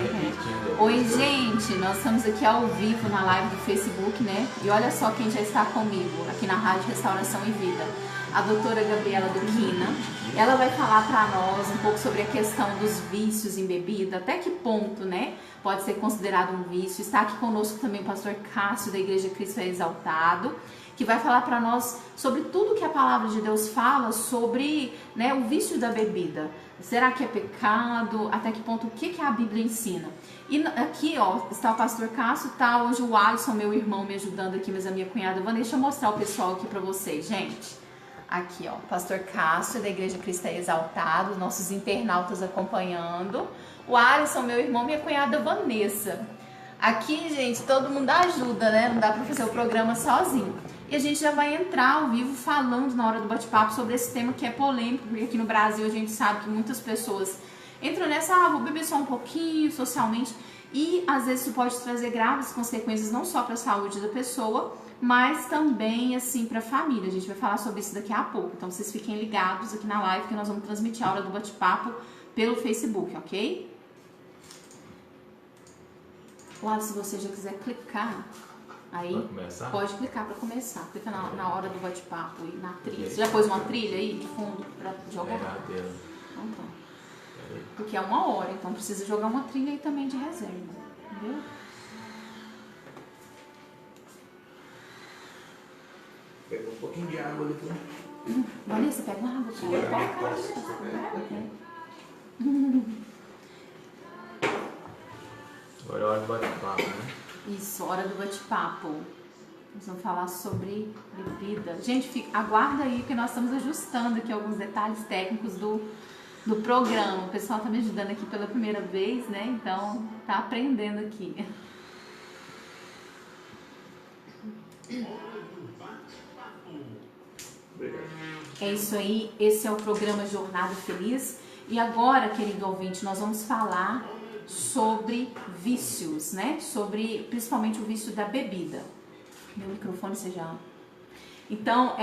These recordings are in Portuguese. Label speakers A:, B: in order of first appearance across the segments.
A: repetindo.
B: Oi, gente, nós estamos aqui ao vivo na live do Facebook, né? E olha só quem já está comigo aqui na Rádio Restauração e Vida. A doutora Gabriela Duquina. Ela vai falar para nós um pouco sobre a questão dos vícios em bebida, até que ponto, né, pode ser considerado um vício. Está aqui conosco também o pastor Cássio, da Igreja Cristo é Exaltado, que vai falar para nós sobre tudo que a palavra de Deus fala sobre, né, o vício da bebida. Será que é pecado? Até que ponto? O que a Bíblia ensina? E aqui, ó, está o pastor Cássio, tá hoje o Alisson, meu irmão, me ajudando aqui, mas a minha cunhada Vanessa. Deixa eu mostrar o pessoal aqui para vocês, gente. Aqui, ó, pastor Cássio, da Igreja Cristo é Exaltado, nossos internautas acompanhando. O Alisson, meu irmão, minha cunhada Vanessa. Aqui, gente, todo mundo ajuda, né? Não dá para fazer o programa sozinho. E a gente já vai entrar ao vivo falando na hora do bate-papo sobre esse tema que é polêmico, porque aqui no Brasil a gente sabe que muitas pessoas entram nessa, vou beber só um pouquinho, socialmente, e às vezes isso pode trazer graves consequências não só para a saúde da pessoa, mas também, assim, para a família. A gente vai falar sobre isso daqui a pouco. Então, vocês fiquem ligados aqui na live que nós vamos transmitir a hora do bate-papo pelo Facebook, ok? Claro, se você já quiser clicar, aí pode clicar para começar. Clica na hora do bate-papo e na trilha. Você já pôs uma trilha aí de fundo para jogar? Então tá. Porque é 1 hora, então precisa jogar uma trilha aí também de reserva. Entendeu?
A: Pega um pouquinho de água ali também.
B: Vanessa, pega uma água.
A: Agora é hora do bate-papo, né?
B: Isso, hora do bate-papo. Nós vamos falar sobre bebida. Gente, aguarda aí que nós estamos ajustando aqui alguns detalhes técnicos do programa. O pessoal está me ajudando aqui pela primeira vez, né? Então, tá aprendendo aqui. É isso aí, esse é o programa Jornada Feliz. E agora, querido ouvinte, nós vamos falar sobre vícios, né? Sobre principalmente o vício da bebida. Meu microfone seja... Então,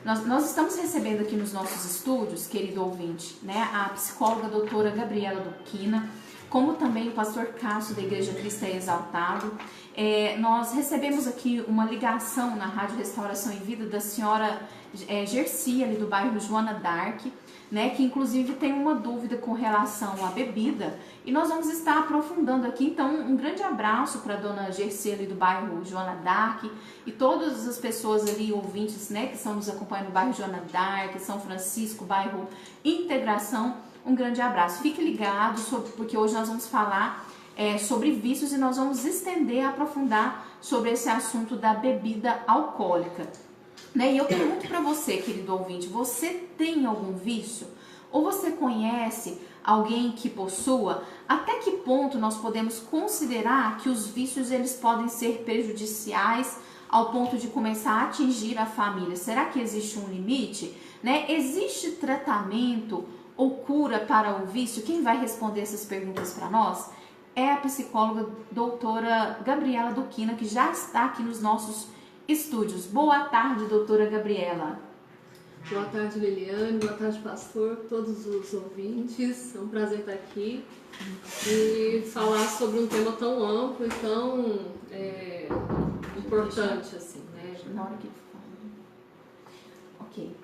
B: nós estamos recebendo aqui nos nossos estúdios, querido ouvinte, né, a psicóloga doutora Gabriela Duquina, como também o pastor Cássio, da Igreja Cristo é Exaltado. Nós recebemos aqui uma ligação na Rádio Restauração e Vida da senhora Gercia, ali do bairro Joana d'Arc, né, que inclusive tem uma dúvida com relação à bebida, e nós vamos estar aprofundando aqui. Então, um grande abraço para a dona Gercia, ali do bairro Joana d'Arc, e todas as pessoas ali, ouvintes, né, que estão nos acompanhando no bairro Joana d'Arc, São Francisco, bairro Integração. Um grande abraço. Fique ligado, porque hoje nós vamos falar sobre vícios e nós vamos estender, aprofundar sobre esse assunto da bebida alcoólica. Né? E eu pergunto para você, querido ouvinte, você tem algum vício? Ou você conhece alguém que possua? Até que ponto nós podemos considerar que os vícios eles podem ser prejudiciais ao ponto de começar a atingir a família? Será que existe um limite? Né? Existe tratamento ou cura para o vício? Quem vai responder essas perguntas para nós é a psicóloga doutora Gabriela Duquina, que já está aqui nos nossos estúdios. Boa tarde, doutora Gabriela.
C: Boa tarde, Liliane. Boa tarde, pastor, todos os ouvintes. É um prazer estar aqui e falar sobre um tema tão amplo e tão importante assim, né?
B: Na hora que fala. Ok.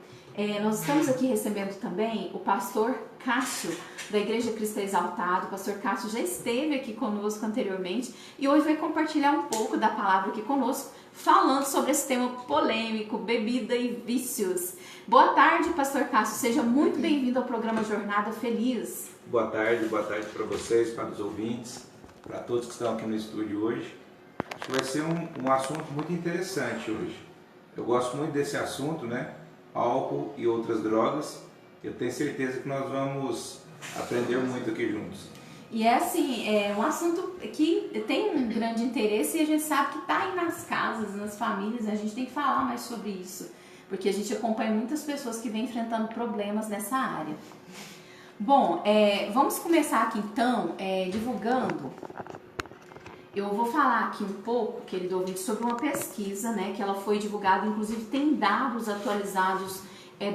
B: Nós estamos aqui recebendo também o pastor Cássio, da Igreja Cristo é Exaltado. O pastor Cássio já esteve aqui conosco anteriormente e hoje vai compartilhar um pouco da palavra aqui conosco, falando sobre esse tema polêmico, bebida e vícios. Boa tarde, pastor Cássio. Seja muito bem-vindo ao programa Jornada Feliz.
D: Boa tarde para vocês, para os ouvintes, para todos que estão aqui no estúdio hoje. Acho que vai ser um assunto muito interessante hoje. Eu gosto muito desse assunto, né? Álcool e outras drogas. Eu tenho certeza que nós vamos aprender muito aqui juntos.
B: E assim, é um assunto que tem um grande interesse e a gente sabe que está aí nas casas, nas famílias, né? A gente tem que falar mais sobre isso, porque a gente acompanha muitas pessoas que vêm enfrentando problemas nessa área. Bom, vamos começar aqui então, divulgando. Eu vou falar aqui um pouco, querido ouvinte, sobre uma pesquisa, né, que ela foi divulgada, inclusive tem dados atualizados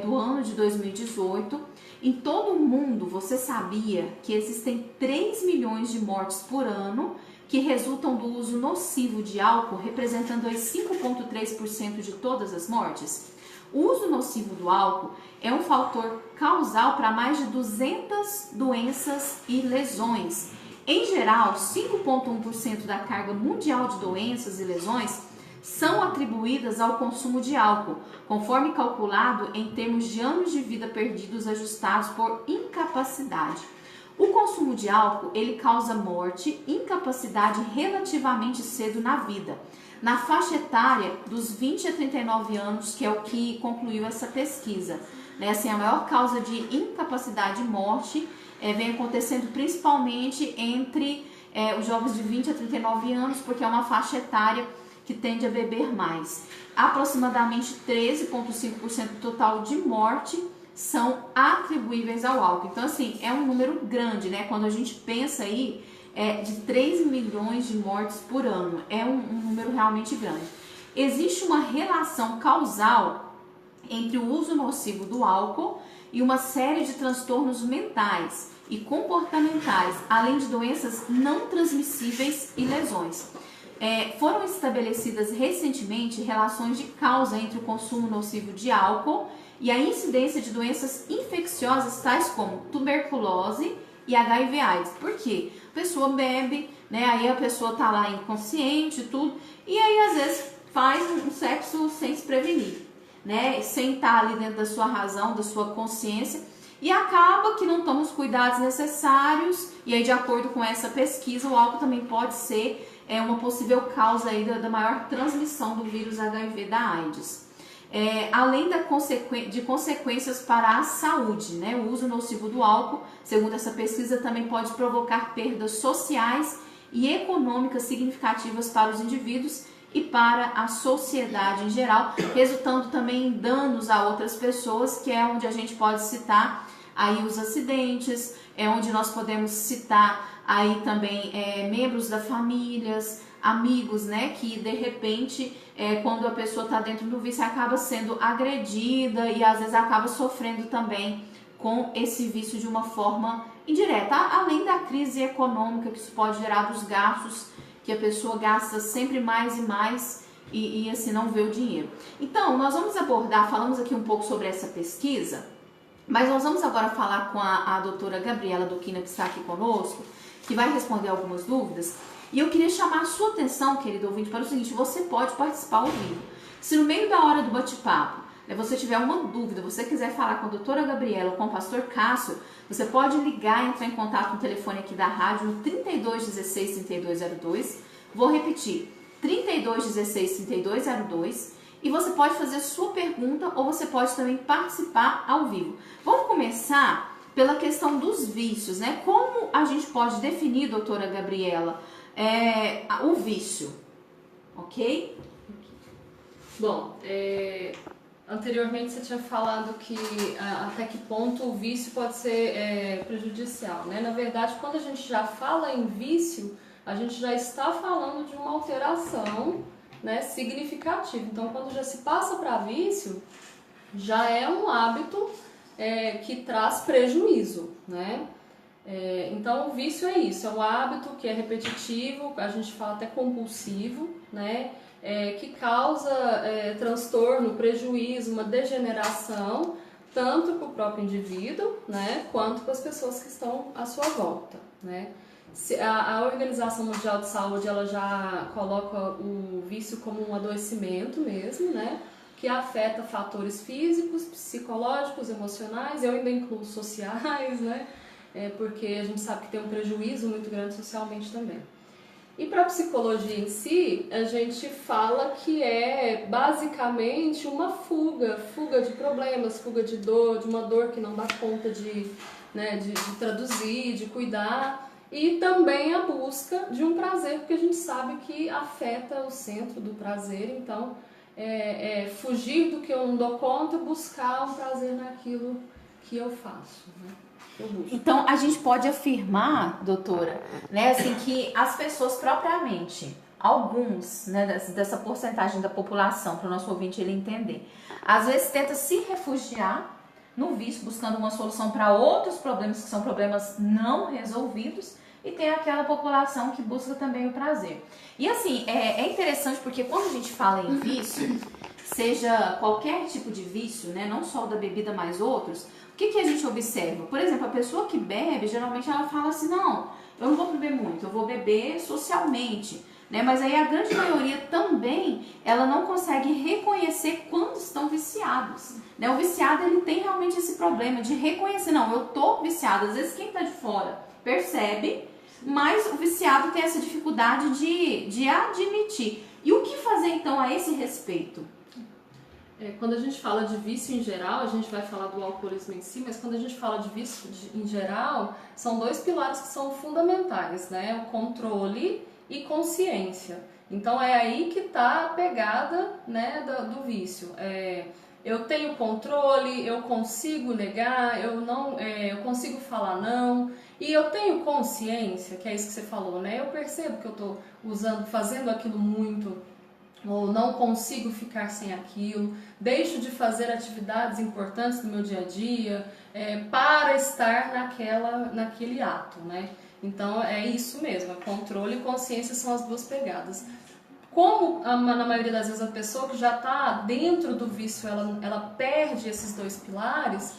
B: do ano de 2018, Em todo o mundo, você sabia que existem 3 milhões de mortes por ano que resultam do uso nocivo de álcool, representando aí 5,3% de todas as mortes? O uso nocivo do álcool é um fator causal para mais de 200 doenças e lesões. Em geral, 5,1% da carga mundial de doenças e lesões são atribuídas ao consumo de álcool, conforme calculado em termos de anos de vida perdidos ajustados por incapacidade. O consumo de álcool, ele causa morte, incapacidade relativamente cedo na vida, na faixa etária dos 20 a 39 anos, que é o que concluiu essa pesquisa. Assim, a maior causa de incapacidade e morte vem acontecendo principalmente entre os jovens de 20 a 39 anos, porque é uma faixa etária que tende a beber mais. Aproximadamente 13,5% do total de morte são atribuíveis ao álcool. Então, assim, é um número grande, né? Quando a gente pensa aí de 3 milhões de mortes por ano, é um número realmente grande. Existe uma relação causal entre o uso nocivo do álcool e uma série de transtornos mentais e comportamentais, além de doenças não transmissíveis e lesões. Foram estabelecidas recentemente relações de causa entre o consumo nocivo de álcool e a incidência de doenças infecciosas tais como tuberculose e HIV/AIDS. Por quê? A pessoa bebe, né? Aí a pessoa tá lá inconsciente e tudo, e aí às vezes faz um sexo sem se prevenir, né? Sem estar ali dentro da sua razão, da sua consciência, e acaba que não toma os cuidados necessários, e aí de acordo com essa pesquisa, o álcool também pode ser uma possível causa aí da maior transmissão do vírus HIV da AIDS. Além de consequências para a saúde, né? O uso nocivo do álcool, segundo essa pesquisa, também pode provocar perdas sociais e econômicas significativas para os indivíduos e para a sociedade em geral, resultando também em danos a outras pessoas, que é onde a gente pode citar aí os acidentes, é onde nós podemos citar aí também membros da famílias, amigos, né, que de repente, quando a pessoa está dentro do vício, acaba sendo agredida e às vezes acaba sofrendo também com esse vício de uma forma indireta, além da crise econômica que isso pode gerar dos gastos, que a pessoa gasta sempre mais e mais e assim não vê o dinheiro. Então, nós vamos abordar, falamos aqui um pouco sobre essa pesquisa, mas nós vamos agora falar com a doutora Gabriela Duquina, que está aqui conosco, que vai responder algumas dúvidas. E eu queria chamar a sua atenção, querido ouvinte, para o seguinte: você pode participar ao vivo. Se no meio da hora do bate-papo você tiver uma dúvida, você quiser falar com a doutora Gabriela ou com o pastor Cássio, você pode ligar e entrar em contato no telefone aqui da rádio no 3216 3202. Vou repetir, 3216 3202. E você pode fazer sua pergunta ou você pode também participar ao vivo. Vamos começar pela questão dos vícios, né? Como a gente pode definir, doutora Gabriela, o vício, ok?
C: Bom, anteriormente você tinha falado que até que ponto o vício pode ser prejudicial, né? Na verdade, quando a gente já fala em vício, a gente já está falando de uma alteração, né, significativa. Então, quando já se passa para vício, já é um hábito que traz prejuízo, né? Então, o vício é isso, é um hábito que é repetitivo, a gente fala até compulsivo, né? Que causa transtorno, prejuízo, uma degeneração, tanto para o próprio indivíduo, né, quanto para as pessoas que estão à sua volta, né? A Organização Mundial de Saúde, ela já coloca o vício como um adoecimento mesmo, né, que afeta fatores físicos, psicológicos, emocionais, eu ainda incluo sociais, né, porque a gente sabe que tem um prejuízo muito grande socialmente também. E para a psicologia em si, a gente fala que é basicamente uma fuga de problemas, fuga de dor, de uma dor que não dá conta de traduzir, de cuidar, e também a busca de um prazer, porque a gente sabe que afeta o centro do prazer, então fugir do que eu não dou conta, buscar um prazer naquilo que eu faço, né?
B: Então, a gente pode afirmar, doutora, né, assim, que as pessoas propriamente, alguns, né, dessa porcentagem da população, para o nosso ouvinte ele entender, às vezes tenta se refugiar no vício, buscando uma solução para outros problemas que são problemas não resolvidos, e tem aquela população que busca também o prazer. E assim, é interessante porque quando a gente fala em vício, seja qualquer tipo de vício, né, não só o da bebida, mas outros, o que a gente observa? Por exemplo, a pessoa que bebe, geralmente ela fala assim, não, eu não vou beber muito, eu vou beber socialmente, né? Mas aí a grande maioria também, ela não consegue reconhecer quando estão viciados, né? O viciado, ele tem realmente esse problema de reconhecer, não, eu tô viciado. Às vezes quem tá de fora percebe, mas o viciado tem essa dificuldade de admitir. E o que fazer então a esse respeito?
C: Quando a gente fala de vício em geral, a gente vai falar do alcoolismo em si, mas quando a gente fala de vício em geral, são dois pilares que são fundamentais, né? O controle e consciência. Então é aí que está a pegada, né, do vício. Eu tenho controle, eu consigo negar, eu consigo falar não, e eu tenho consciência, que é isso que você falou, né? Eu percebo que eu estou fazendo aquilo muito, ou não consigo ficar sem aquilo, deixo de fazer atividades importantes do meu dia a dia para estar naquele ato, né? Então é isso mesmo, controle e consciência são as duas pegadas. Como na maioria das vezes a pessoa que já está dentro do vício, ela perde esses dois pilares,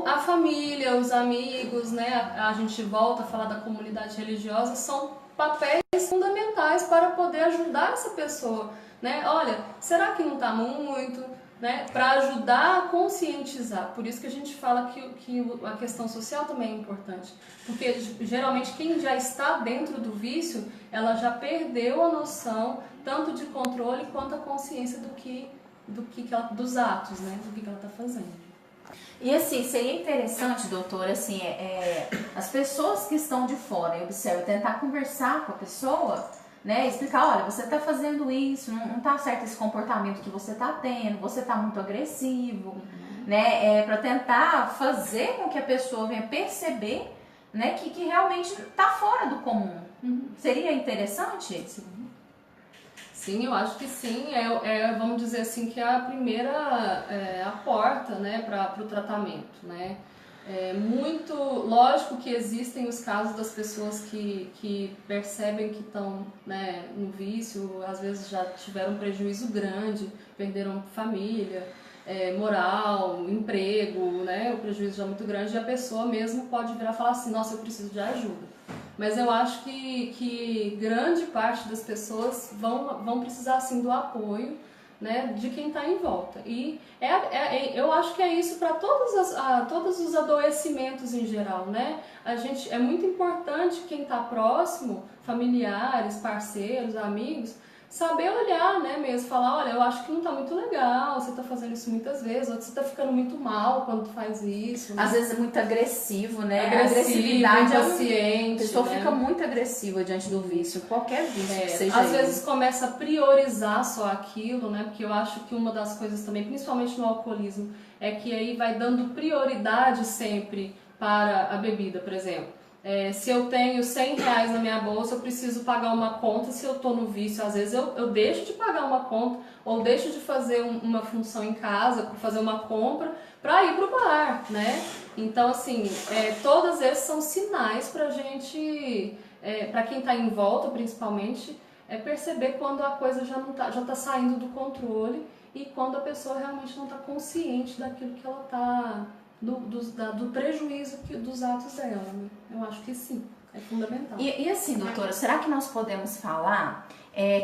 C: a família, os amigos, né? A gente volta a falar da comunidade religiosa, são papéis fundamentais para poder ajudar essa pessoa, né? Olha, será que não está muito, né? Para ajudar a conscientizar. Por isso que a gente fala que a questão social também é importante, porque geralmente quem já está dentro do vício, ela já perdeu a noção tanto de controle quanto a consciência dos atos, né? Do que ela está fazendo.
B: E assim, seria interessante, doutora, assim, as pessoas que estão de fora, observa, tentar conversar com a pessoa, né, explicar, olha, você está fazendo isso, não está certo esse comportamento que você está tendo, você está muito agressivo, né, para tentar fazer com que a pessoa venha perceber, né, que realmente está fora do comum. Seria interessante?
C: Sim, eu acho que sim. Vamos dizer assim que é a primeira a porta, né, para o tratamento, né? Muito lógico que existem os casos das pessoas que percebem que estão, né, no vício, às vezes já tiveram um prejuízo grande, perderam família, moral, emprego, né, o prejuízo já é muito grande, e a pessoa mesmo pode virar e falar assim, nossa, eu preciso de ajuda. Mas eu acho que grande parte das pessoas vão precisar assim do apoio, né, de quem está em volta. E eu acho que é isso para todos os adoecimentos em geral, né? É muito importante quem está próximo, familiares, parceiros, amigos, saber olhar, né, mesmo, falar, olha, eu acho que não tá muito legal, você tá fazendo isso muitas vezes, ou você tá ficando muito mal quando tu faz isso.
B: Às vezes é muito agressivo, né?
C: Agressividade, impaciente.
B: A pessoa
C: né?
B: fica muito agressiva diante do vício, qualquer vício que seja.
C: Às vezes começa a priorizar só aquilo, né? Porque eu acho que uma das coisas também, principalmente no alcoolismo, é que aí vai dando prioridade sempre para a bebida, por exemplo. Se eu tenho R$100 na minha bolsa, eu preciso pagar uma conta. Se eu estou no vício, às vezes eu deixo de pagar uma conta ou deixo de fazer uma função em casa, fazer uma compra para ir para o bar, né? Então, assim, todos esses são sinais para a gente, para quem está em volta, principalmente, perceber quando a coisa já tá saindo do controle e quando a pessoa realmente não está consciente daquilo que ela está... Do prejuízo dos atos dela, né? Eu acho que sim, é fundamental.
B: E assim, doutora, será que nós podemos falar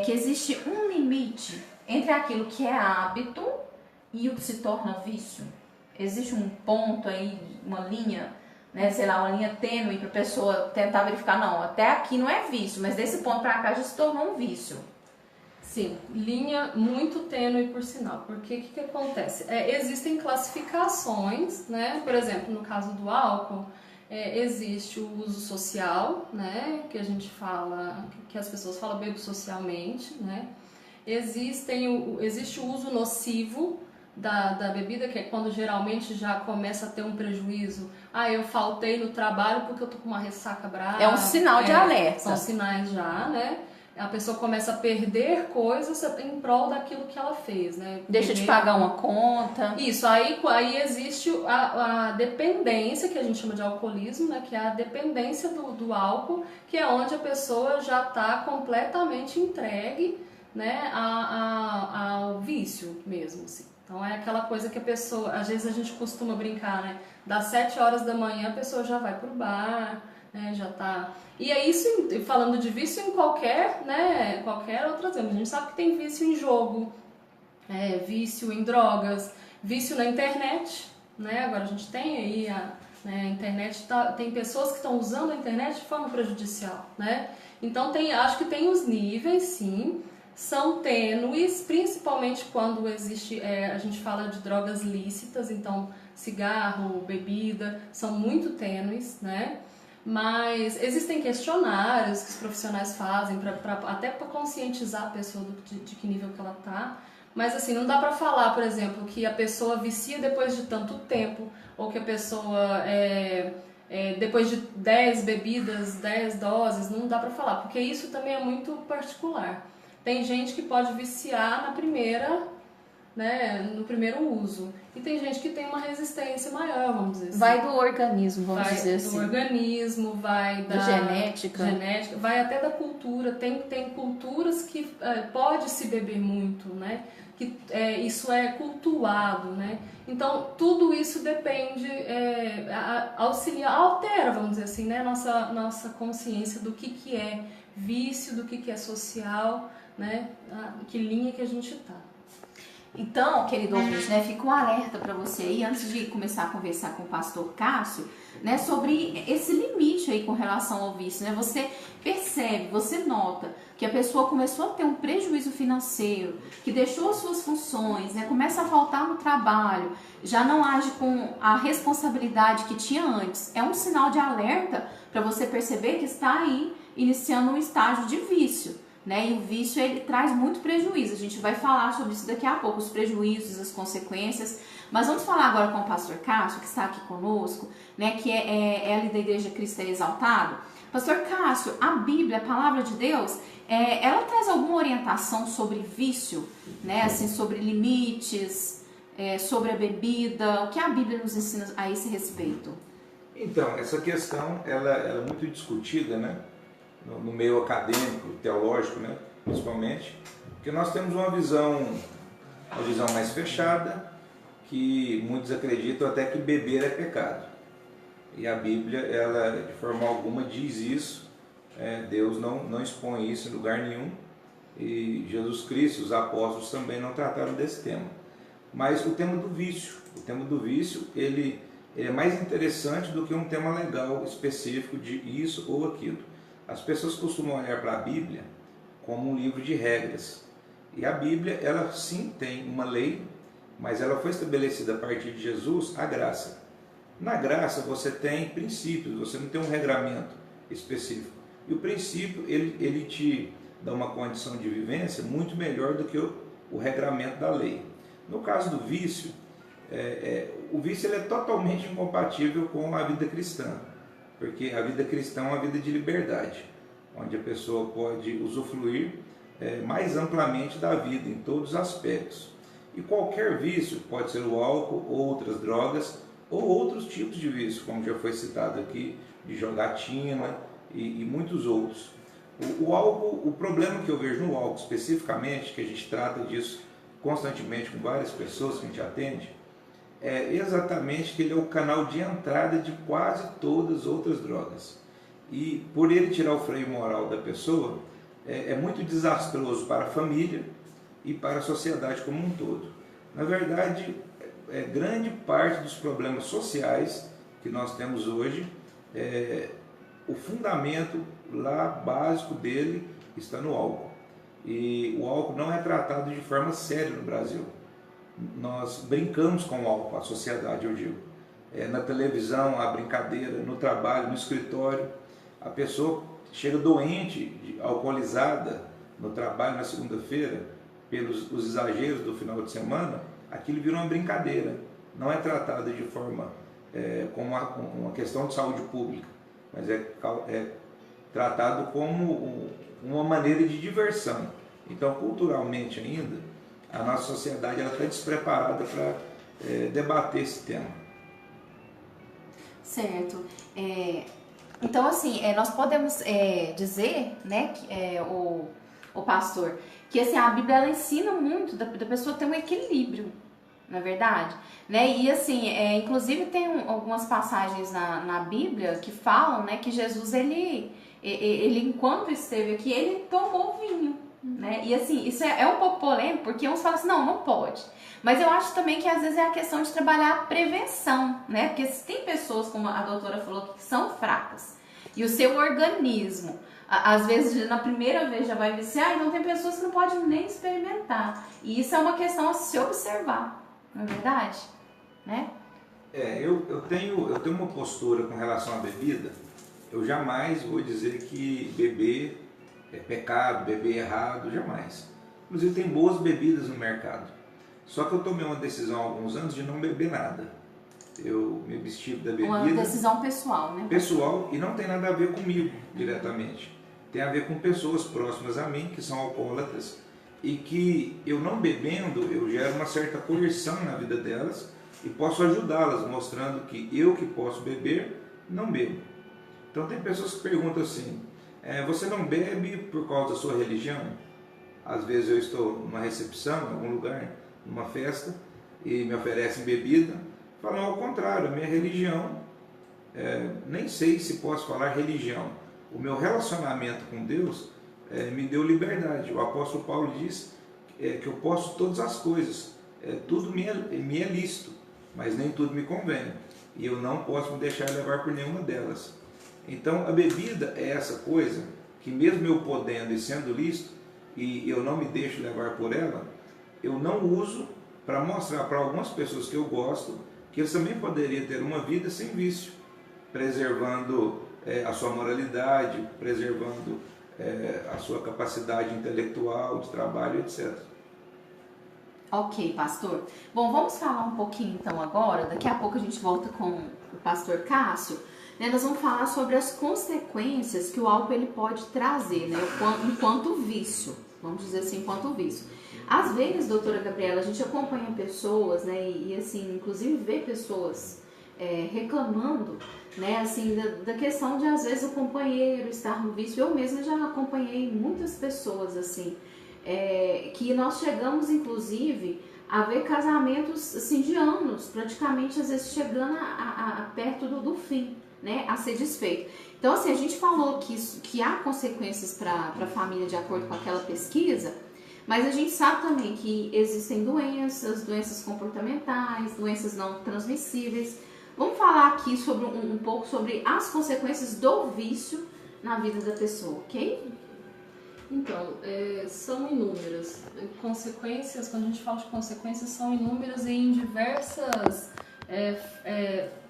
B: que existe um limite entre aquilo que é hábito e o que se torna vício? Existe um ponto aí, uma linha, né, sei lá, uma linha tênue para a pessoa tentar verificar, não, até aqui não é vício, mas desse ponto para cá já se tornou um vício.
C: Sim, linha muito tênue, por sinal, porque o que acontece? Existem classificações, né? Por exemplo, no caso do álcool, existe o uso social, né? Que a gente fala, que as pessoas falam bebo socialmente, né? Existe o uso nocivo da bebida, que é quando geralmente já começa a ter um prejuízo. Eu faltei no trabalho porque eu tô com uma ressaca brava.
B: É um sinal de alerta.
C: São sinais já, né? a pessoa começa a perder coisas em prol daquilo que ela fez, né?
B: Deixa de pagar uma conta.
C: Isso, aí existe a dependência, que a gente chama de alcoolismo, né? Que é a dependência do álcool, que é onde a pessoa já está completamente entregue, né, ao vício mesmo, assim. Então é aquela coisa que a pessoa, às vezes a gente costuma brincar, né? Das 7 horas da manhã a pessoa já vai pro bar, né, já tá... E é isso, falando de vício em qualquer, né, qualquer outra coisa. A gente sabe que tem vício em jogo, vício em drogas, vício na internet, né? Agora a gente tem aí a internet, tem pessoas que estão usando a internet de forma prejudicial, né? Então acho que tem os níveis, sim, são tênues, principalmente quando existe, a gente fala de drogas lícitas, então cigarro, bebida, são muito tênues, né? Mas existem questionários que os profissionais fazem até para conscientizar a pessoa de que nível que ela tá. Mas assim, não dá para falar, por exemplo, que a pessoa vicia depois de tanto tempo, ou que a pessoa depois de 10 bebidas, 10 doses, não dá para falar, porque isso também é muito particular. Tem gente que pode viciar na primeira, né, no primeiro uso. E tem gente que tem uma resistência maior, vamos dizer assim.
B: Vai do organismo, vamos dizer assim.
C: Vai do organismo, vai da
B: genética,
C: vai até da cultura. Tem culturas que pode se beber muito, né? Que isso é cultuado, né? Então tudo isso depende, altera, vamos dizer assim, né? Nossa consciência do que é vício, do que é social, né? Que linha que a gente tá.
B: Então, querido ouvinte, né, fica um alerta para você aí, antes de começar a conversar com o pastor Cássio, né, sobre esse limite aí com relação ao vício, né? Você percebe, você nota que a pessoa começou a ter um prejuízo financeiro, que deixou as suas funções, né, começa a faltar no trabalho, já não age com a responsabilidade que tinha antes. É um sinal de alerta para você perceber que está aí iniciando um estágio de vício. Né? E o vício, ele traz muito prejuízo. A gente vai falar sobre isso daqui a pouco, os prejuízos, as consequências. Mas vamos falar agora com o pastor Cássio, que está aqui conosco, né? Que é ali da Igreja Cristo Exaltado. Pastor Cássio, a Bíblia, a Palavra de Deus, ela traz alguma orientação sobre vício, né? Assim, sobre limites, sobre a bebida? O que a Bíblia nos ensina a esse respeito?
D: Então, essa questão ela é muito discutida, né? No meio acadêmico, teológico, né, principalmente, porque nós temos uma visão mais fechada, que muitos acreditam até que beber é pecado. E a Bíblia, ela de forma alguma diz isso, Deus não expõe isso em lugar nenhum, e Jesus Cristo, os apóstolos também não trataram desse tema. Mas o tema do vício, ele é mais interessante do que um tema legal específico de isso ou aquilo. As pessoas costumam olhar para a Bíblia como um livro de regras. E a Bíblia, ela sim tem uma lei, mas ela foi estabelecida a partir de Jesus, a graça. Na graça você tem princípios, você não tem um regramento específico. E o princípio, ele te dá uma condição de vivência muito melhor do que o regramento da lei. No caso do vício, o vício ele é totalmente incompatível com a vida cristã. Porque a vida cristã é uma vida de liberdade, onde a pessoa pode usufruir mais amplamente da vida, em todos os aspectos. E qualquer vício, pode ser o álcool, ou outras drogas, ou outros tipos de vício, como já foi citado aqui, de jogatina e muitos outros. O álcool, o problema que eu vejo no álcool especificamente, que a gente trata disso constantemente com várias pessoas que a gente atende, é exatamente que ele é o canal de entrada de quase todas as outras drogas. E por ele tirar o freio moral da pessoa, é muito desastroso para a família e para a sociedade como um todo. Na verdade, grande parte dos problemas sociais que nós temos hoje, o fundamento lá básico dele está no álcool. E o álcool não é tratado de forma séria no Brasil. Nós brincamos com o álcool, a sociedade, eu digo. Na televisão, a brincadeira, no trabalho, no escritório. A pessoa chega doente, alcoolizada, no trabalho na segunda-feira, pelos os exageros do final de semana, aquilo vira uma brincadeira. Não é tratado de forma como uma questão de saúde pública, mas é tratado como uma maneira de diversão. Então, culturalmente ainda, a nossa sociedade está despreparada para debater esse tema.
B: Certo. Então, assim, nós podemos dizer, né, que, o pastor, que assim, a Bíblia ela ensina muito da pessoa ter um equilíbrio, não é verdade? Né? E assim, inclusive tem algumas passagens na Bíblia que falam, né, que Jesus, ele enquanto esteve aqui, ele tomou vinho. Né? E assim, isso é um pouco polêmico, porque uns falam assim, não pode. Mas eu acho também que às vezes é a questão de trabalhar a prevenção, né? Porque se tem pessoas, como a doutora falou, que são fracas, e o seu organismo, às vezes na primeira vez já vai viciar, então tem pessoas que não podem nem experimentar. E isso é uma questão a se observar, não é verdade? Né?
D: Eu tenho uma postura com relação à bebida. Eu jamais vou dizer que beber é pecado, beber errado, jamais. Inclusive tem boas bebidas no mercado. Só que eu tomei uma decisão há alguns anos de não beber nada. Eu me abstive da bebida.
B: Uma decisão pessoal, né?
D: Pessoal, e não tem nada a ver comigo diretamente. Tem a ver com pessoas próximas a mim, que são alcoólatras, e que eu não bebendo, eu gero uma certa coerção na vida delas e posso ajudá-las, mostrando que eu que posso beber, não bebo. Então tem pessoas que perguntam assim, você não bebe por causa da sua religião? Às vezes eu estou numa recepção, em algum lugar, numa festa, e me oferecem bebida. Falam ao contrário, a minha religião, nem sei se posso falar religião. O meu relacionamento com Deus me deu liberdade. O apóstolo Paulo diz que eu posso todas as coisas, tudo me é lícito, mas nem tudo me convém. E eu não posso me deixar levar por nenhuma delas. Então a bebida é essa coisa que mesmo eu podendo e sendo lícito, e eu não me deixo levar por ela, eu não uso para mostrar para algumas pessoas que eu gosto que eles também poderiam ter uma vida sem vício, preservando a sua moralidade, preservando a sua capacidade intelectual, de trabalho, etc.
B: Ok, pastor. Bom, vamos falar um pouquinho então agora, daqui a pouco a gente volta com o pastor Cássio, né? Nós vamos falar sobre as consequências que o álcool ele pode trazer, né? Enquanto vício, vamos dizer assim, enquanto vício. Às vezes, doutora Gabriela, a gente acompanha pessoas, né, e assim, inclusive vê pessoas reclamando, né, assim, da questão de às vezes o companheiro estar no vício. Eu mesma já acompanhei muitas pessoas, assim, que nós chegamos, inclusive, a ver casamentos, assim, de anos, praticamente, às vezes, chegando perto do fim, né, a ser desfeito. Então, assim, a gente falou que há consequências para a família de acordo com aquela pesquisa, mas a gente sabe também que existem doenças comportamentais, doenças não transmissíveis. Vamos falar aqui sobre um pouco sobre as consequências do vício na vida da pessoa, ok?
C: Então, são inúmeras. Consequências, quando a gente fala de consequências, são inúmeras e em diversas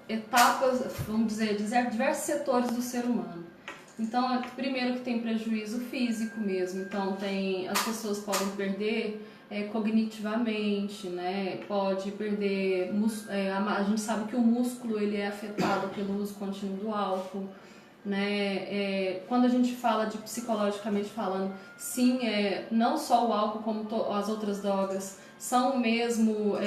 C: etapas, vamos dizer, diversos setores do ser humano. Então, primeiro que tem prejuízo físico mesmo, então as pessoas podem perder cognitivamente, né? Pode perder, a gente sabe que o músculo ele é afetado pelo uso contínuo do álcool, né? Quando a gente fala de psicologicamente falando, sim, não só o álcool como as outras drogas são mesmo,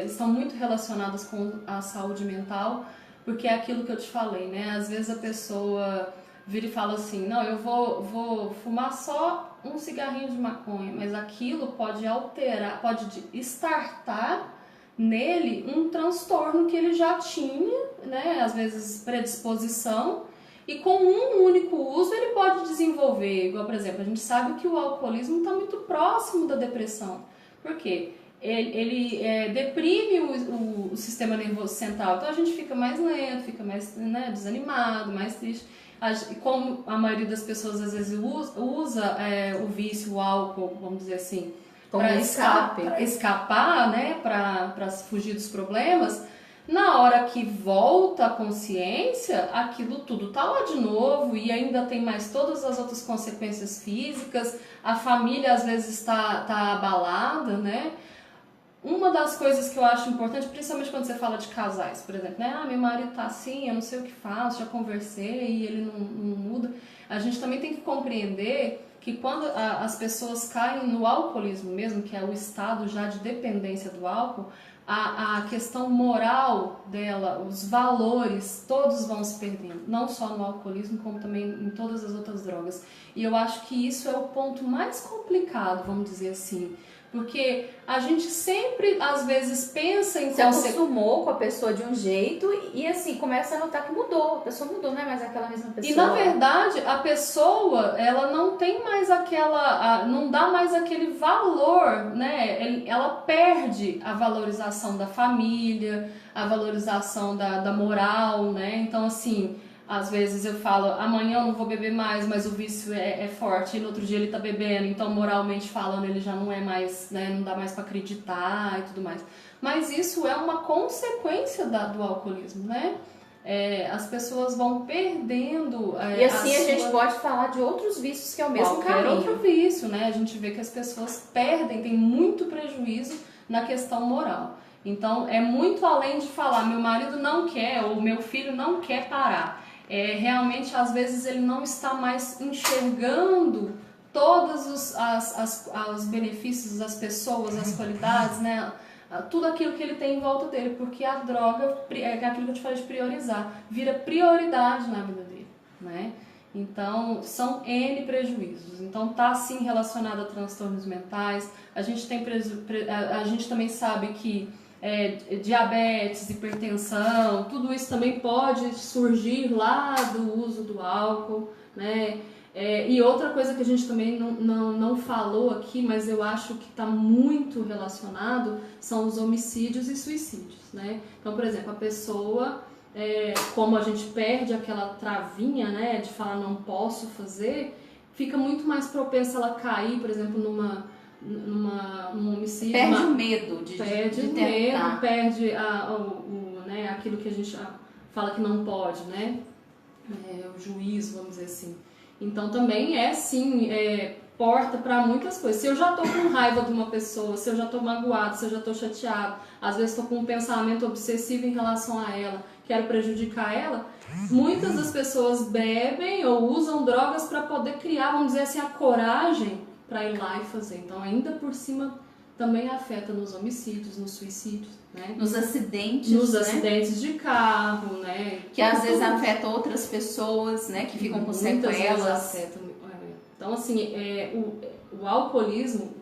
C: estão muito relacionadas com a saúde mental, porque é aquilo que eu te falei, né? Às vezes a pessoa vira e fala assim, não, eu vou fumar só um cigarrinho de maconha, mas aquilo pode alterar, pode startar nele um transtorno que ele já tinha, né, às vezes predisposição, e com um único uso ele pode desenvolver, igual, por exemplo, a gente sabe que o alcoolismo está muito próximo da depressão, por quê? Ele deprime o sistema nervoso central, então a gente fica mais lento, fica mais, né, desanimado, mais triste. Como a maioria das pessoas às vezes usa o vício, o álcool, vamos dizer assim, para escapar, né, para fugir dos problemas, na hora que volta a consciência, aquilo tudo tá lá de novo e ainda tem mais todas as outras consequências físicas, a família às vezes está abalada, né? uma das coisas que eu acho importante, principalmente quando você fala de casais, por exemplo, né? Ah, meu marido tá assim, eu não sei o que faço, já conversei e ele não muda. A gente também tem que compreender que quando as pessoas caem no alcoolismo mesmo, que é o estado já de dependência do álcool, a questão moral dela, os valores, todos vão se perdendo. Não só no alcoolismo, como também em todas as outras drogas. E eu acho que isso é o ponto mais complicado, vamos dizer assim. Porque a gente sempre, às vezes, pensa em...
B: Se acostumou com a pessoa de um jeito e assim, começa a notar que mudou. A pessoa mudou, não é mais aquela mesma pessoa.
C: E na verdade, a pessoa, ela não tem mais aquela... não dá mais aquele valor, né? Ela perde a valorização da família, a valorização da moral, né? Então, assim... Às vezes eu falo, amanhã eu não vou beber mais, mas o vício é forte, e no outro dia ele tá bebendo, então moralmente falando ele já não é mais, né, não dá mais pra acreditar e tudo mais. Mas isso é uma consequência do alcoolismo, né? As pessoas vão perdendo...
B: e assim a gente pode falar de outros vícios que é o mesmo caminho.
C: outro vício, né? A gente vê que as pessoas perdem, tem muito prejuízo na questão moral. Então é muito além de falar, meu marido não quer, ou meu filho não quer parar. Realmente, às vezes, ele não está mais enxergando todos os benefícios das pessoas, as qualidades, né? Tudo aquilo que ele tem em volta dele, porque a droga, é aquilo que eu te falei de priorizar, vira prioridade na vida dele, né? Então, são N prejuízos. Então, tá sim relacionado a transtornos mentais. A gente também sabe que diabetes, hipertensão, tudo isso também pode surgir lá do uso do álcool, né? E outra coisa que a gente também não falou aqui, mas eu acho que está muito relacionado, são os homicídios e suicídios, né? Então, por exemplo, a pessoa, como a gente perde aquela travinha, né, de falar não posso fazer, fica muito mais propensa ela cair, por exemplo, num homicídio.
B: Perde o medo de tentar.
C: Perde né, aquilo que a gente fala que não pode, né? O juízo, vamos dizer assim. Então também sim, porta para muitas coisas. Se eu já tô com raiva de uma pessoa, se eu já tô magoado, se eu já tô chateado, às vezes tô com um pensamento obsessivo em relação a ela, quero prejudicar ela, muitas das pessoas bebem ou usam drogas para poder criar, vamos dizer assim, a coragem para ir lá e fazer. Então, ainda por cima, também afeta nos homicídios, nos suicídios, né?
B: Nos acidentes,
C: nos acidentes de carro, né?
B: Que às vezes afeta outras pessoas, né? Que ficam com sequelas.
C: Então, assim, o alcoolismo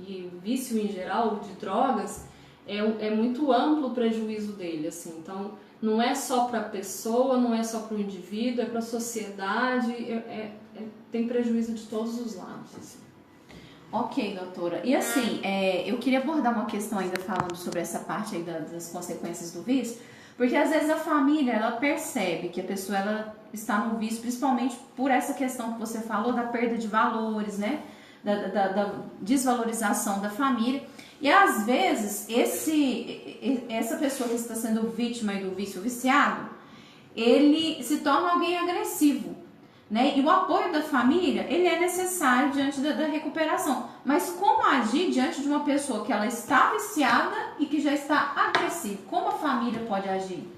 C: e o vício em geral de drogas é muito amplo o prejuízo dele, assim. Então, não é só para a pessoa, não é só para o indivíduo, é para a sociedade, tem prejuízo de todos os lados, assim.
B: Ok, doutora. E assim, eu queria abordar uma questão ainda falando sobre essa parte aí das consequências do vício, porque às vezes a família, ela percebe que a pessoa ela está no vício, principalmente por essa questão que você falou da perda de valores, né? Da desvalorização da família. E às vezes, essa pessoa que está sendo vítima do vício viciado, ele se torna alguém agressivo. Né? E o apoio da família, ele é necessário diante da recuperação. Mas como agir diante de uma pessoa que ela está viciada e que já está agressiva? Como a família pode agir?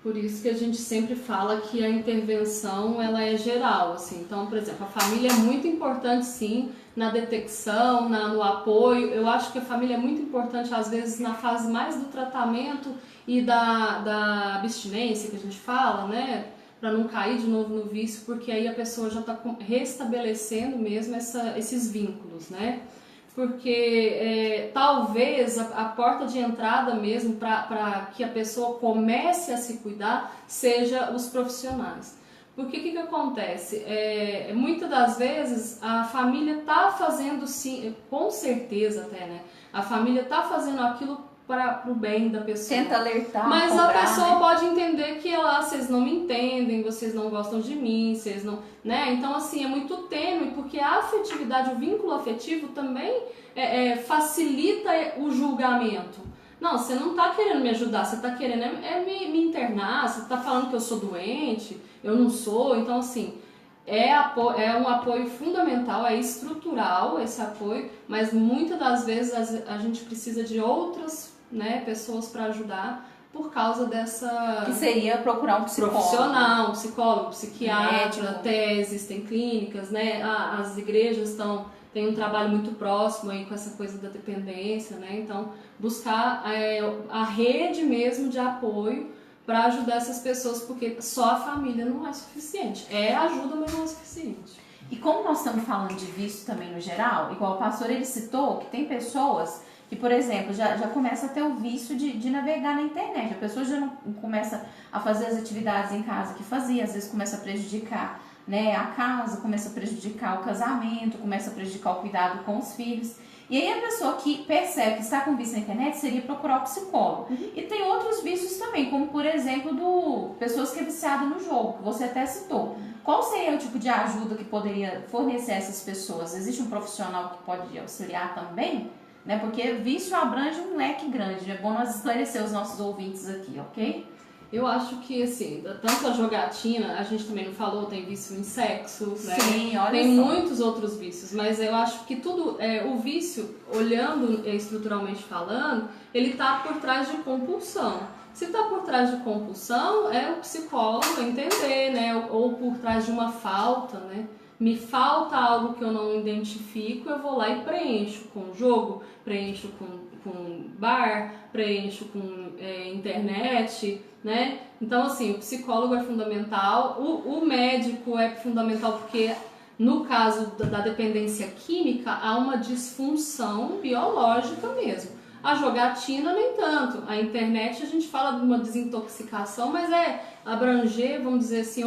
C: Por isso que a gente sempre fala que a intervenção ela é geral, assim. Então, por exemplo, a família é muito importante, sim, na detecção, no apoio. Eu acho que a família é muito importante, às vezes, na fase mais do tratamento e da abstinência, que a gente fala, né? Para não cair de novo no vício, porque aí a pessoa já está restabelecendo mesmo esses vínculos, né? Porque talvez a porta de entrada mesmo para que a pessoa comece a se cuidar seja os profissionais. Porque o que acontece? Muitas das vezes a família está fazendo, sim, com certeza até, né? A família está fazendo aquilo para o bem da pessoa.
B: Tenta alertar,
C: mas
B: cobrar,
C: a pessoa, né, pode entender que vocês não me entendem, vocês não gostam de mim, vocês não, né? Então, assim, é muito tênue, porque a afetividade, o vínculo afetivo também facilita o julgamento. Não, você não está querendo me ajudar, você está querendo me internar, você está falando que eu sou doente, eu não sou. Então, assim, é um apoio fundamental, é estrutural esse apoio, mas muitas das vezes a gente precisa de outras, né, pessoas para ajudar por causa dessa...
B: Que seria procurar um psicólogo.
C: Profissional, um psicólogo, psiquiatra,
B: médico.
C: até existem clínicas, né? As igrejas têm um trabalho muito próximo aí com essa coisa da dependência, né? Então, buscar a rede mesmo de apoio para ajudar essas pessoas, porque só a família não é suficiente. É ajuda, mas não é suficiente.
B: E como nós estamos falando de vício também no geral, igual o pastor ele citou que tem pessoas que, por exemplo, já começa a ter o vício de navegar na internet. A pessoa já não começa a fazer as atividades em casa que fazia, às vezes começa a prejudicar, né, a casa, começa a prejudicar o casamento, começa a prejudicar o cuidado com os filhos. E aí a pessoa que percebe que está com vício na internet seria procurar o psicólogo. E tem outros vícios também, como por exemplo pessoas que é viciada no jogo, que você até citou. Qual seria o tipo de ajuda que poderia fornecer a essas pessoas? Existe um profissional que pode auxiliar também? Né? Porque vício abrange um leque grande. É bom nós esclarecer os nossos ouvintes aqui, ok?
C: Eu acho que, assim, tanto a jogatina, a gente também não falou, tem vício em sexo, né?
B: Sim, olha
C: tem
B: só.
C: muitos outros vícios, mas eu acho que tudo, o vício, olhando estruturalmente falando, ele tá por trás de compulsão. Se tá por trás de compulsão, é o psicólogo entender, né? Ou por trás de uma falta, né? Me falta algo que eu não identifico, eu vou lá e preencho com jogo, preencho com bar, preencho com internet, né? Então, assim, o psicólogo é fundamental, o médico é fundamental porque, no caso da dependência química, há uma disfunção biológica mesmo. A jogatina, nem tanto. A internet, a gente fala de uma desintoxicação, mas abranger, vamos dizer assim,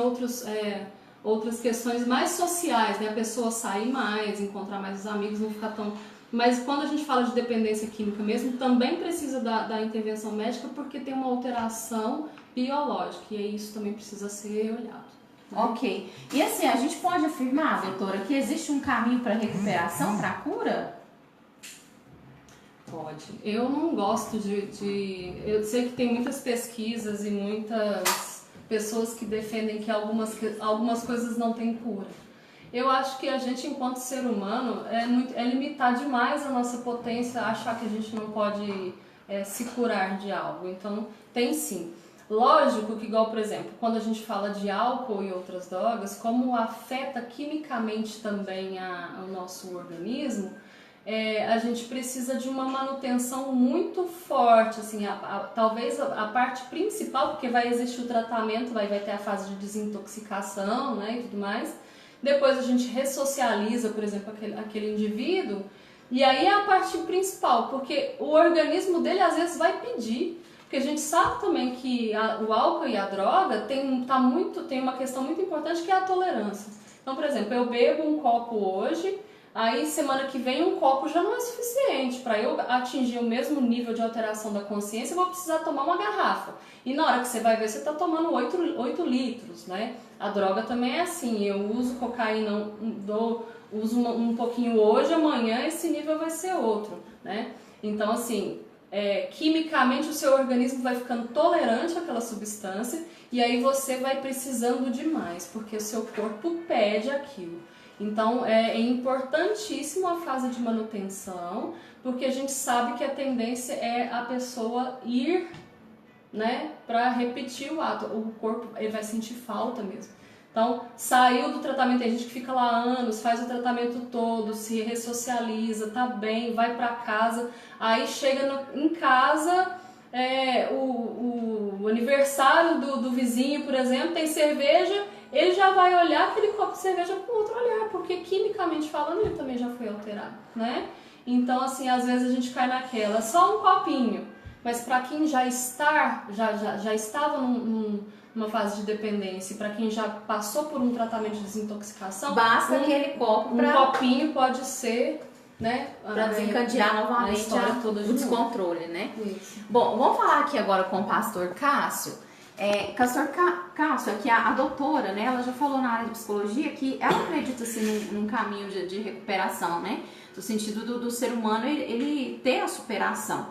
C: outras questões mais sociais, né? A pessoa sair mais, encontrar mais os amigos, não ficar tão... Mas quando a gente fala de dependência química mesmo, também precisa da intervenção médica porque tem uma alteração biológica e aí isso também precisa ser olhado. Né?
B: Ok. E assim, a gente pode afirmar, doutora, que existe um caminho para recuperação, para cura?
C: Pode. Eu não gosto eu sei que tem muitas pesquisas e muitas pessoas que defendem que algumas coisas não têm cura. Eu acho que a gente, enquanto ser humano, é limitar demais a nossa potência, achar que a gente não pode se curar de algo. Então, tem sim. Lógico que, igual, por exemplo, quando a gente fala de álcool e outras drogas, como afeta quimicamente também o nosso organismo, a gente precisa de uma manutenção muito forte, assim, talvez a parte principal, porque vai existir o tratamento, vai ter a fase de desintoxicação, né, e tudo mais. Depois a gente ressocializa, por exemplo, aquele indivíduo, e aí é a parte principal, porque o organismo dele às vezes vai pedir, porque a gente sabe também que o álcool e a droga tem uma questão muito importante que é a tolerância. Então, por exemplo, eu bebo um copo hoje, aí semana que vem um copo já não é suficiente. Para eu atingir o mesmo nível de alteração da consciência, eu vou precisar tomar uma garrafa. E na hora que você vai ver, você está tomando 8 litros, né? A droga também é assim, eu uso cocaína, uso um pouquinho hoje, amanhã esse nível vai ser outro, né? Então, assim, quimicamente o seu organismo vai ficando tolerante àquela substância e aí você vai precisando de mais, porque o seu corpo pede aquilo. Então, é importantíssimo a fase de manutenção, porque a gente sabe que a tendência é a pessoa ir, né, para repetir o ato. O corpo ele vai sentir falta mesmo. Então, saiu do tratamento, tem gente que fica lá anos, faz o tratamento todo, se ressocializa, tá bem, vai para casa, aí chega em casa, o aniversário do vizinho, por exemplo, tem cerveja, ele já vai olhar aquele copo de cerveja com outro olhar, porque quimicamente falando ele também já foi alterado, né? Então, assim, às vezes a gente cai naquela, só um copinho, mas para quem já estava numa fase de dependência, para quem já passou por um tratamento de desintoxicação,
B: basta aquele copo
C: um copinho pode ser, né,
B: para desencadear novamente o descontrole, né?
C: Isso.
B: Bom, vamos falar aqui agora com o pastor Cássio. Pastor Cássio, aqui a doutora, né, ela já falou na área de psicologia que ela acredita assim, num caminho de recuperação, né, no sentido do ser humano ele ter a superação.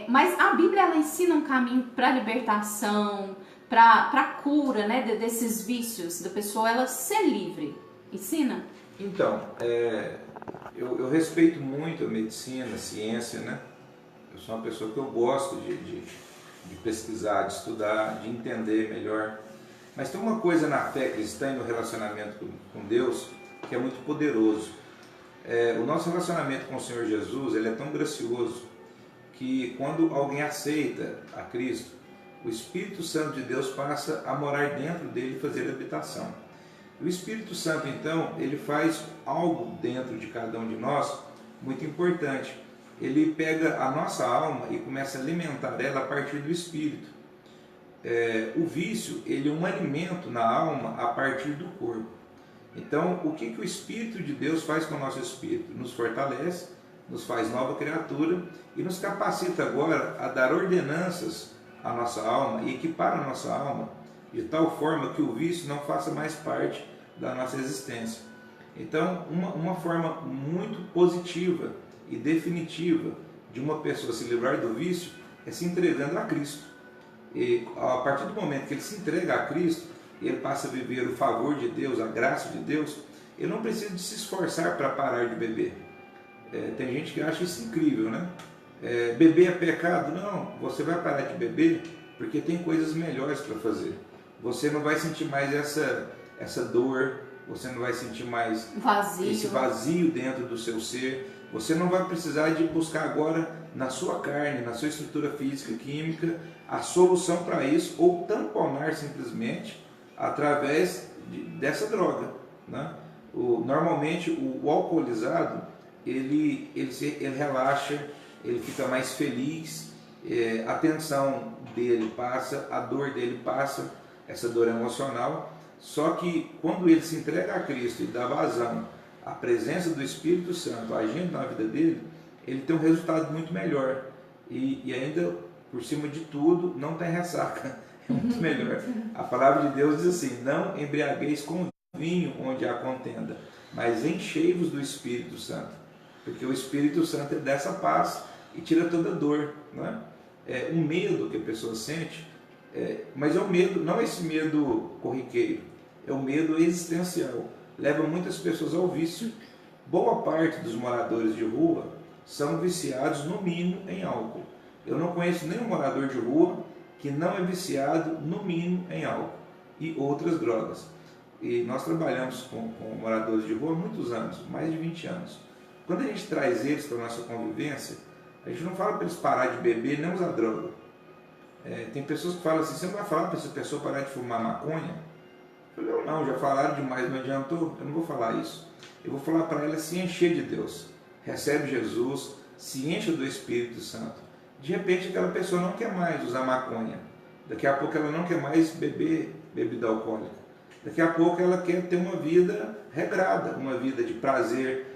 B: Mas a Bíblia ela ensina um caminho para libertação, para cura, né, desses vícios, da pessoa ela ser livre? Ensina?
D: Então, eu respeito muito a medicina, a ciência, né? Eu sou uma pessoa que eu gosto de pesquisar, de estudar, de entender melhor. Mas tem uma coisa na fé cristã e no relacionamento com Deus que é muito poderoso. O nosso relacionamento com o Senhor Jesus, ele é tão gracioso que quando alguém aceita a Cristo, o Espírito Santo de Deus passa a morar dentro dele e fazer habitação. O Espírito Santo, então, ele faz algo dentro de cada um de nós muito importante. Ele pega a nossa alma e começa a alimentar ela a partir do Espírito. O vício, ele é um alimento na alma a partir do corpo. Então, o que o Espírito de Deus faz com o nosso espírito? Nos fortalece, nos faz nova criatura e nos capacita agora a dar ordenanças à nossa alma e equipar a nossa alma de tal forma que o vício não faça mais parte da nossa existência. Então, uma forma muito positiva e definitiva de uma pessoa se livrar do vício é se entregando a Cristo. E a partir do momento que ele se entrega a Cristo, ele passa a viver o favor de Deus, a graça de Deus, ele não precisa de se esforçar para parar de beber. Tem gente que acha isso incrível, né? Beber é pecado? Não, você vai parar de beber porque tem coisas melhores para fazer. Você não vai sentir mais essa dor, você não vai sentir mais esse vazio dentro do seu ser, você não vai precisar de buscar agora na sua carne, na sua estrutura física, química, a solução para isso, ou tamponar simplesmente através dessa droga, né? Normalmente o alcoolizado, ele relaxa, ele fica mais feliz, a tensão dele passa, a dor dele passa, essa dor emocional. Só que quando ele se entrega a Cristo e dá vazão à presença do Espírito Santo agindo na vida dele, ele tem um resultado muito melhor e ainda, por cima de tudo, não tem ressaca, é muito melhor. A palavra de Deus diz assim: não embriagueis com vinho onde há contenda, mas enchei-vos do Espírito Santo, porque o Espírito Santo dá essa paz e tira toda dor, não é? Um medo que a pessoa sente, mas é um medo, não esse medo corriqueiro, é um medo existencial, leva muitas pessoas ao vício. Boa parte dos moradores de rua são viciados no mínimo em álcool. Eu não conheço nenhum morador de rua que não é viciado no mínimo em álcool e outras drogas. E nós trabalhamos com moradores de rua há muitos anos, mais de 20 anos. Quando a gente traz eles para a nossa convivência, a gente não fala para eles parar de beber nem usar droga. Tem pessoas que falam assim: você não vai falar para essa pessoa parar de fumar maconha? Eu falei: não, já falaram demais, não adiantou, eu não vou falar isso. Eu vou falar para ela se encher de Deus. Recebe Jesus, se enche do Espírito Santo. De repente aquela pessoa não quer mais usar maconha. Daqui a pouco ela não quer mais beber bebida alcoólica. Daqui a pouco ela quer ter uma vida regrada, uma vida de prazer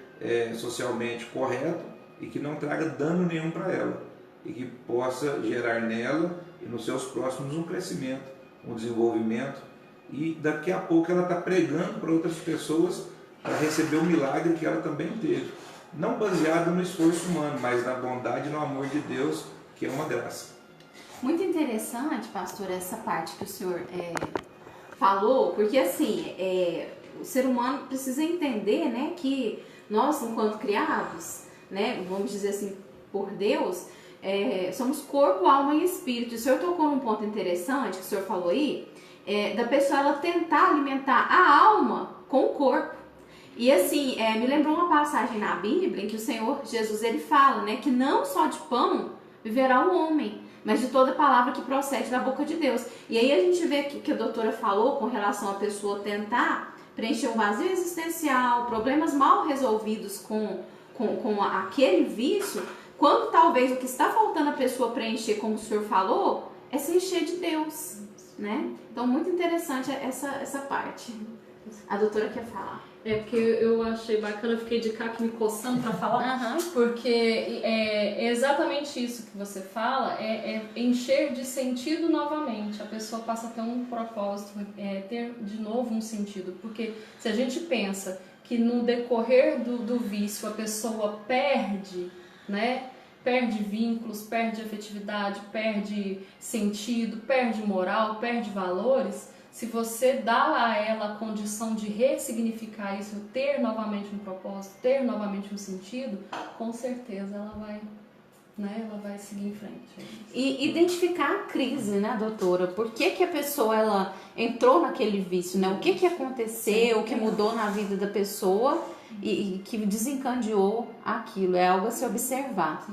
D: socialmente correto e que não traga dano nenhum para ela. E que possa gerar nela e nos seus próximos um crescimento, um desenvolvimento. E daqui a pouco ela está pregando para outras pessoas para receber o milagre que ela também teve. Não baseado no esforço humano, mas na bondade e no amor de Deus, que é uma graça.
B: Muito interessante, pastor, essa parte que o senhor falou, porque assim, o ser humano precisa entender, né, que nós, enquanto criados, né, vamos dizer assim, por Deus, somos corpo, alma e espírito. O senhor tocou num ponto interessante que o senhor falou aí, da pessoa ela tentar alimentar a alma com o corpo. E assim, me lembrou uma passagem na Bíblia em que o Senhor Jesus ele fala, né, que não só de pão viverá o homem, mas de toda palavra que procede da boca de Deus. E aí a gente vê que a doutora falou com relação à pessoa tentar preencher um vazio existencial, problemas mal resolvidos com aquele vício, quando talvez o que está faltando a pessoa preencher, como o senhor falou, é se encher de Deus, né? Então, muito interessante essa parte. A doutora quer falar.
C: Porque eu achei bacana, eu fiquei de cá aqui me coçando para falar, porque é exatamente isso que você fala, encher de sentido novamente. A pessoa passa a ter um propósito, ter de novo um sentido, porque se a gente pensa que no decorrer do vício a pessoa perde, né, perde vínculos, perde afetividade, perde sentido, perde moral, perde valores, se você dá a ela a condição de ressignificar isso, ter novamente um propósito, ter novamente um sentido, com certeza ela vai, né, ela vai seguir em frente.
B: E identificar a crise, né, doutora? Por que que a pessoa ela entrou naquele vício, né? O que que aconteceu, o que mudou na vida da pessoa e que desencadeou aquilo? É algo a se observar.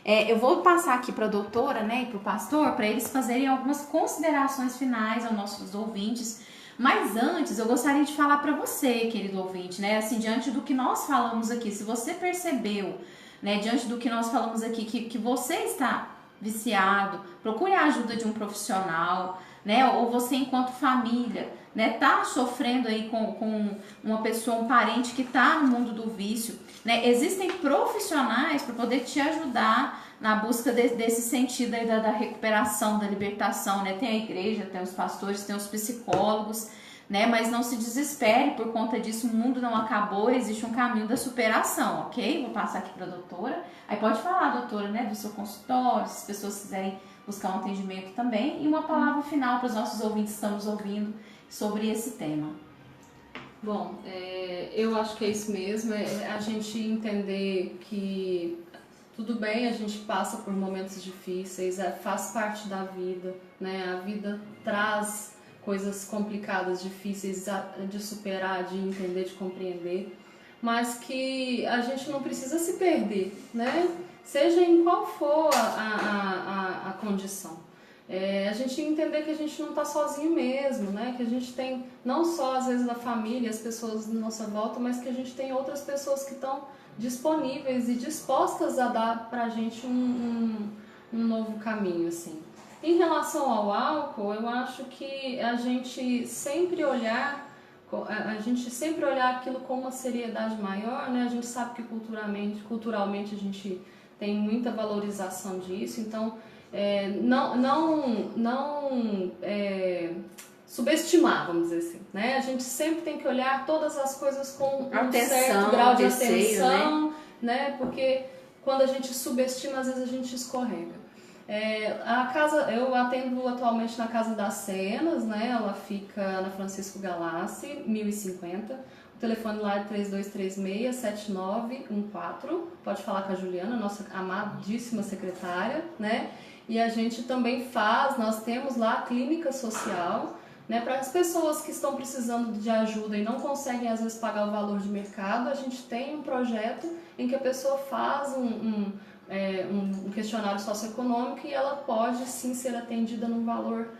B: Eu vou passar aqui para a doutora, né, e para o pastor, para eles fazerem algumas considerações finais aos nossos ouvintes. Mas antes, eu gostaria de falar para você, querido ouvinte, né, assim, diante do que nós falamos aqui, se você percebeu, né, diante do que nós falamos aqui, que você está viciado, procure a ajuda de um profissional, né, ou você enquanto família, né, tá sofrendo aí com uma pessoa, um parente que tá no mundo do vício, né, existem profissionais para poder te ajudar na busca desse sentido aí da recuperação, da libertação, né, tem a igreja, tem os pastores, tem os psicólogos, né, mas não se desespere por conta disso, o mundo não acabou, existe um caminho da superação, ok? Vou passar aqui para a doutora, aí pode falar, doutora, né, do seu consultório, se as pessoas quiserem buscar um atendimento também, e uma palavra final para os nossos ouvintes que estão nos ouvindo sobre esse tema.
C: Bom, eu acho que é isso mesmo, a gente entender que tudo bem, a gente passa por momentos difíceis, faz parte da vida, né? A vida traz coisas complicadas, difíceis de superar, de entender, de compreender, mas que a gente não precisa se perder, né? Seja em qual for a condição. A gente entender que a gente não está sozinho mesmo, né? Que a gente tem não só às vezes a família, as pessoas na nossa volta, mas que a gente tem outras pessoas que estão disponíveis e dispostas a dar pra gente um novo caminho, assim. Em relação ao álcool, eu acho que a gente sempre olhar aquilo com uma seriedade maior, né? A gente sabe que culturalmente a gente tem muita valorização disso, então não subestimar, vamos dizer assim, né? A gente sempre tem que olhar todas as coisas com um certo grau de atenção, né? Porque quando a gente subestima, às vezes a gente escorrega. Eu atendo atualmente na Casa das Cenas, né? Ela fica na Francisco Galassi, 1050. O telefone lá é 3236-7914. Pode falar com a Juliana, nossa amadíssima secretária, né? E a gente também nós temos lá a clínica social, né? Para as pessoas que estão precisando de ajuda e não conseguem às vezes pagar o valor de mercado, a gente tem um projeto em que a pessoa faz um questionário socioeconômico e ela pode sim ser atendida num valor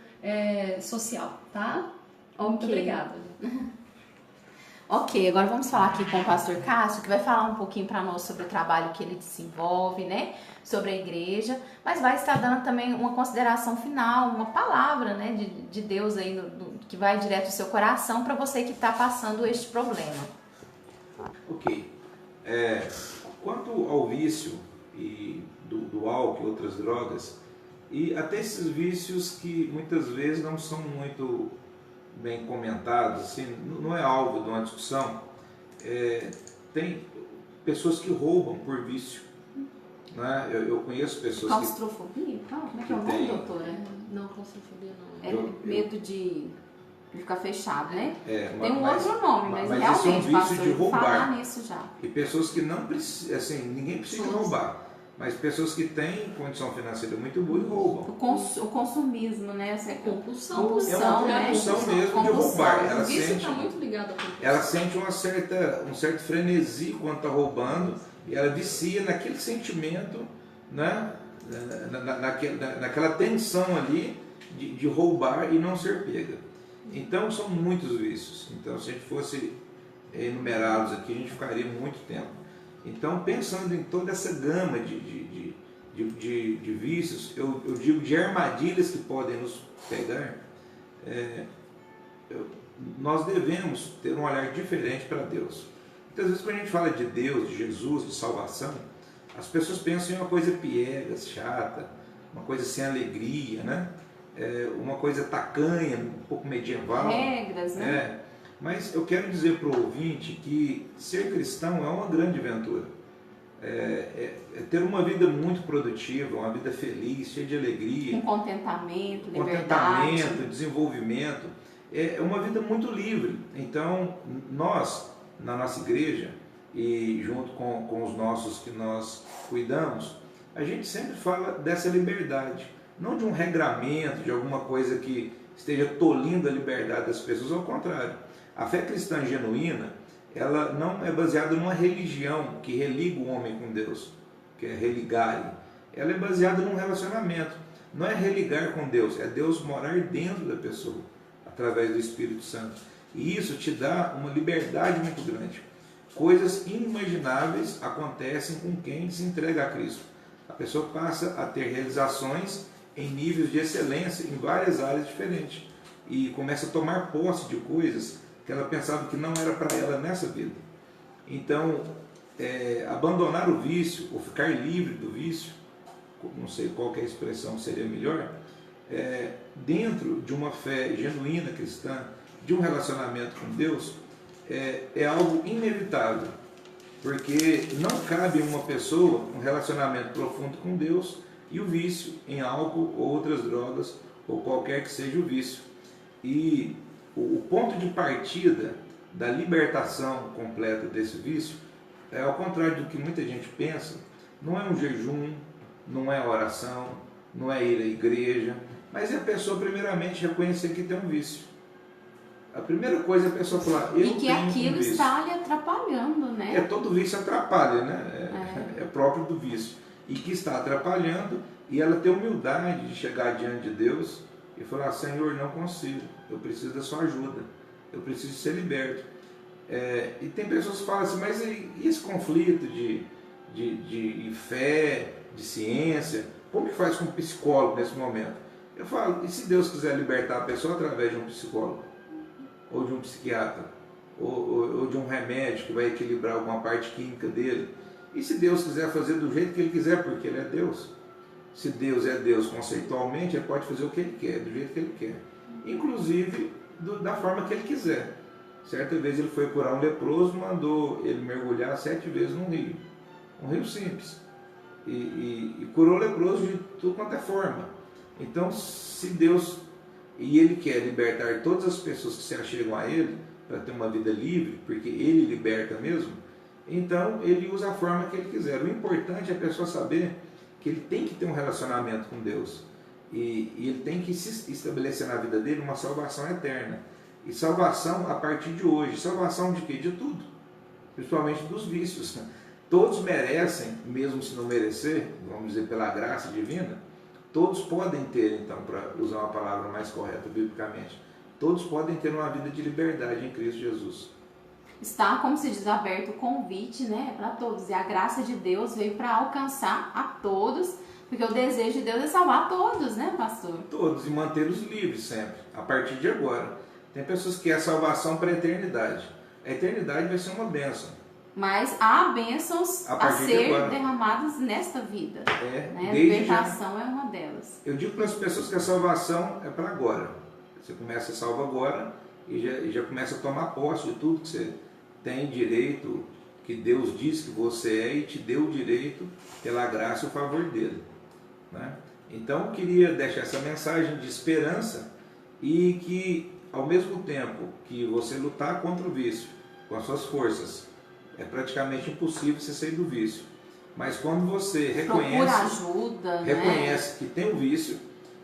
C: social, tá?
B: Okay.
C: Muito obrigada.
B: Ok, agora vamos falar aqui com o pastor Cássio, que vai falar um pouquinho para nós sobre o trabalho que ele desenvolve, né? Sobre a igreja, mas vai estar dando também uma consideração final, uma palavra, né, de Deus aí que vai direto ao seu coração para você que está passando este problema.
D: Ok. Quanto ao vício e do álcool e outras drogas, e até esses vícios que muitas vezes não são muito bem comentados, assim, não é alvo de uma discussão, tem pessoas que roubam por vício, né? Eu conheço pessoas
B: Claustrofobia? Como é que é o nome, doutora?
C: Não, claustrofobia não.
B: Medo de ficar fechado, né? Tem um
D: mas,
B: outro nome, mas realmente,
D: isso é um vício
B: pastor,
D: de roubar.
B: falar nisso já.
D: E pessoas que não precisam, assim, ninguém precisa roubar, mas pessoas que têm condição financeira muito boa e roubam.
B: O consumismo, né? Essa
C: compulsão.
D: É uma compulsão mesmo de roubar.
C: O vício está muito ligado à compulsão.
D: Ela sente um certo frenesi quando está roubando e ela vicia naquele sentimento, né? Naquela tensão ali de roubar e não ser pega. Então são muitos vícios. Então se a gente fosse enumerá-los aqui, a gente ficaria muito tempo. Então pensando em toda essa gama de vícios, eu digo de armadilhas que podem nos pegar, nós devemos ter um olhar diferente para Deus. Muitas vezes quando a gente fala de Deus, de Jesus, de salvação, as pessoas pensam em uma coisa piegas, chata, uma coisa sem alegria, né? Uma coisa tacanha, um pouco medieval.
B: Regras, né?
D: Mas eu quero dizer para o ouvinte que ser cristão é uma grande aventura. é ter uma vida muito produtiva, uma vida feliz, cheia de alegria.
B: Com contentamento,
D: Contentamento, desenvolvimento. É uma vida muito livre. Então, nós, na nossa igreja, e junto com os nossos que nós cuidamos, a gente sempre fala dessa liberdade. Não de um regramento, de alguma coisa que esteja tolhindo a liberdade das pessoas, ao contrário. A fé cristã genuína, ela não é baseada numa religião que religa o homem com Deus, que é religarem. Ela é baseada num relacionamento. Não é religar com Deus, é Deus morar dentro da pessoa, através do Espírito Santo. E isso te dá uma liberdade muito grande. Coisas inimagináveis acontecem com quem se entrega a Cristo. A pessoa passa a ter realizações em níveis de excelência em várias áreas diferentes. E começa a tomar posse de coisas que ela pensava que não era para ela nessa vida. Então, abandonar o vício, ou ficar livre do vício, não sei qual que é a expressão seria melhor, dentro de uma fé genuína cristã, de um relacionamento com Deus, é algo inevitável, porque não cabe a uma pessoa um relacionamento profundo com Deus e o vício em álcool ou outras drogas, ou qualquer que seja o vício. E o ponto de partida da libertação completa desse vício é ao contrário do que muita gente pensa, não é um jejum, não é oração, não é ir à igreja, mas é a pessoa primeiramente reconhecer que tem um vício. A primeira coisa é a pessoa falar, eu
B: e que
D: tenho
B: aquilo
D: um vício.
B: está lhe atrapalhando, né?
D: Todo vício atrapalha, né? É próprio do vício. E que está atrapalhando, e ela ter humildade de chegar diante de Deus e falar, Senhor, não consigo, eu preciso da sua ajuda, eu preciso ser liberto. E tem pessoas que falam assim, mas e esse conflito de fé, de ciência, como que faz com um psicólogo nesse momento? Eu falo, e se Deus quiser libertar a pessoa através de um psicólogo? Ou de um psiquiatra? Ou de um remédio que vai equilibrar alguma parte química dele? E se Deus quiser fazer do jeito que Ele quiser, porque Ele é Deus? Se Deus é Deus conceitualmente, Ele pode fazer o que Ele quer, do jeito que Ele quer. Inclusive da forma que Ele quiser. Certa vez Ele foi curar um leproso, mandou ele mergulhar 7 vezes num rio. Um rio simples. E curou o leproso de tudo quanto é forma. Então, se Deus, e Ele quer libertar todas as pessoas que se achegam a Ele, para ter uma vida livre, porque Ele liberta mesmo, então Ele usa a forma que Ele quiser. O importante é a pessoa saber que ele tem que ter um relacionamento com Deus. E ele tem que se estabelecer na vida dele uma salvação eterna. E salvação a partir de hoje. Salvação de quê? De tudo. Principalmente dos vícios. Todos merecem, mesmo se não merecer, vamos dizer pela graça divina, todos podem ter, então, para usar uma palavra mais correta biblicamente, todos podem ter uma vida de liberdade em Cristo Jesus.
B: Está, como se diz, aberto o convite, né, para todos. E a graça de Deus veio para alcançar a todos, porque o desejo de Deus é salvar todos, né, pastor?
D: Todos, e mantê-los livres sempre, a partir de agora. Tem pessoas que querem salvação para a eternidade. A eternidade vai ser uma bênção.
B: Mas há bênçãos a ser
D: de
B: derramadas nesta vida. Né? A libertação é uma delas.
D: Eu digo para as pessoas que a salvação é para agora. Você começa a salvar agora e já começa a tomar posse de tudo que você tem direito, que Deus diz que você é e te deu o direito pela graça e o favor dele. Né? Então eu queria deixar essa mensagem de esperança e que ao mesmo tempo que você lutar contra o vício com as suas forças, é praticamente impossível você sair do vício. Mas quando você reconhece que tem o vício,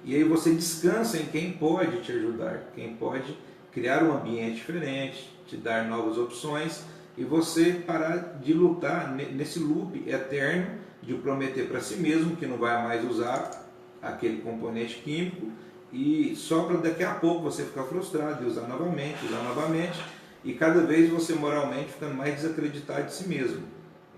D: e aí você descansa em quem pode te ajudar, quem pode criar um ambiente diferente, te dar novas opções, e você parar de lutar nesse loop eterno de prometer para si mesmo que não vai mais usar aquele componente químico, e só para daqui a pouco você ficar frustrado e usar novamente, e cada vez você moralmente ficando mais desacreditado de si mesmo.